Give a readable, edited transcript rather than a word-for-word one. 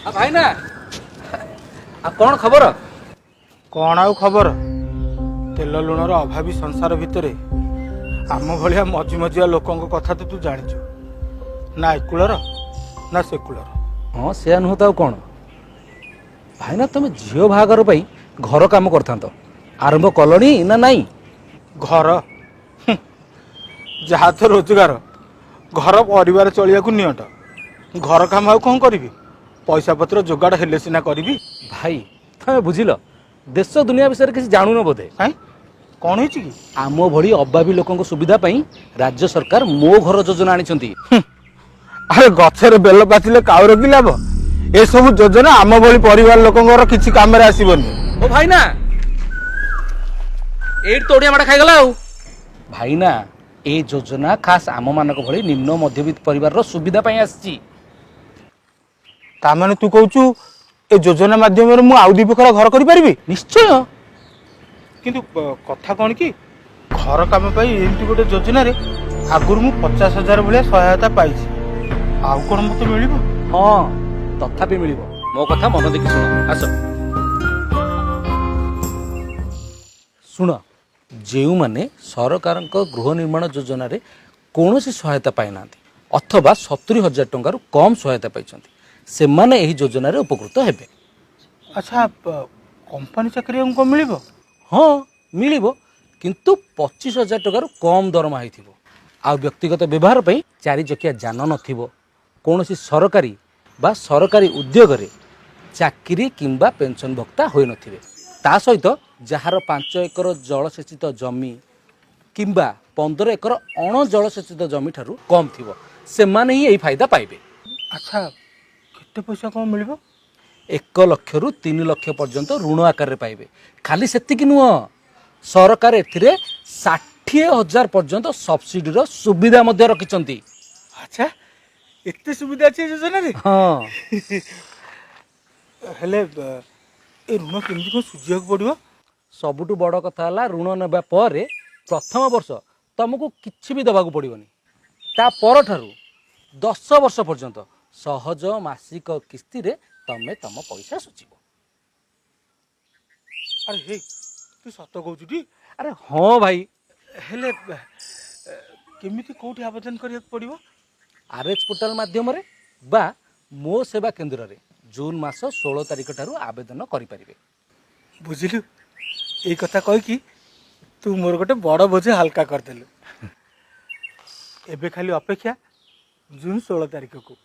भाई ना कौन खबर कौन आउ खबर तेल लुणर अभावी संसार भितर आम भाया मझी मझिया लोकों कथा तो तू जाचु ना एकुलर ना सेकुलर। हाँ से नुह तो कौन भाई ना तुम झील बाहागर घर काम कर आरंभ कलनी ना नाई घर जहाँ तो रोजगार घर परिवार चलिया नियट घर काम आउ कौन करी पैसा पत्र जोगाड़ हेले सीना करी। भाई तुम बुझिल देश दुनिया विषय किसी जानून बोधे काई कौन होइछि कि आम भली अभावी लोकों सुविधा पाई राज्य सरकार मो घर योजना आनी। अरे गछर बेल पाचिले काउर कि लाभ ए सब योजना आम भली परिवार लोकंर किछि काम रे आसीबनी। ओ भाई ना एट तो ओडिया माडा खाइगला आउ भाई ना ए योजना खास आम मानक भली निम्न मध्यवित्त परिवार रो सुविधा पाई आसी। ता माने तू कहूचु ए योजना माध्यम रे मु आउ दी बखरा घर करि परिबी। निश्चय किंतु कथा कौन कि घर काम पाई एमती गोटे योजना रे आगुर मु 50,000 भलिया सहायता पाइछि आउ कोन मते मिलिबो। हाँ तथापि मिलिबो मो कथा मन देखि सुन आस शुण जो माने सरकार गृह निर्माण योजना रे कौन सहायता पाई ना अथवा 70,000 टंका कम सहायता पाई से माने एही योजना रे उपकृत हेबे। अच्छा कंपनी चाकरी हमको मिलिबो। हाँ मिलिबो किंतु 25,000 टंका कम दरमा होइथिबो आ व्यक्तिगत व्यवहार पई 4 चकिया जान नथिबो कौनसी सरकारी बा सरकारी उद्योग रे चाकरी किंबा पेंशन भोक्ता होई नथिबे ता सहित जहार 5 एकर जलसेचित जमी किंबा 15 एकर अण जलसेचित जमी ठारू कम थिबो से माने ही एही फायदा पाइबे। अच्छा केते पैसा कौन मिलिबो। 1 लाख रु 3 लाख पर्यंत ऋण आकार रे पाइबे खाली सेतिकी नुह सरकार एथिरे 60,000 पर्यंत सब्सिडी रो सुविधा मध्य रखिचंती। अच्छा एते सुविधा अछि योजना रे। हाँ हेले ए ऋण केमती को सुझिया पड़िबो। सबुठु बड़ कथा है ऋण नेबा परे प्रथम वर्ष तुमको किछि भी दबाक पड़ोनी ता पर ठारू 10 वर्ष पर्यंत सहज मासिक किस्ती रे तमे तम पैसा सुझिबो। अरे हे तू सत कहू टी। अरे हाँ भाई हेले केमिति कोठी आवेदन करिया पड़िबो। आरएच पोर्टाल माध्यम रे बा मो सेवा केंद्र रे जून मास 16 तारिख ठारू आवेदन करि परिबे। बुझिलु ए कथा कह कि तू मोर गोटे बड़ बोझ हल्का करदेलु एबे खाली अपेक्षा जून 16 तारिख को।